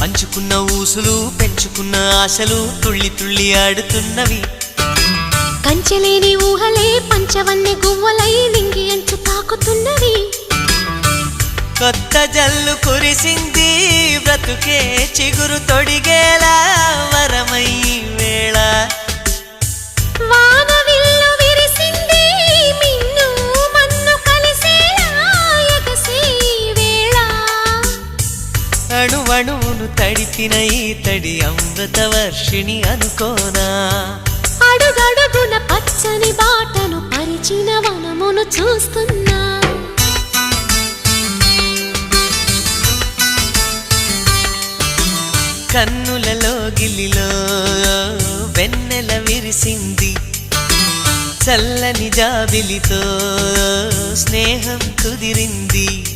పంచుకున్న ఊసులు పెంచుకున్న ఆశలు తుళ్ళి తుళ్ళి ఆడుతున్నవి. కంచెలేని ఊహలే పంచవన్నె గువ్వలై నింగి అంచు తాకుతున్నవి. కొత్త జల్లు కురిసింది బ్రతుకే చిగురు తొడిగేలా వరమై వేళ. వానవిల్లు విరిసింది మిన్ను మన్ను కలిసేలా ఎగసే వేళ. అణువణువును తడిపిన ఈ తడి అమృత వర్షిణి అనుకోనా. అడుగడుగున పచ్చని బాటను పరిచిన వనమును చూస్తున్నా. కన్నులలో గిల్లిలో వెన్నెల విరిసింది. చల్లని జాబిలితో స్నేహం కుదిరింది.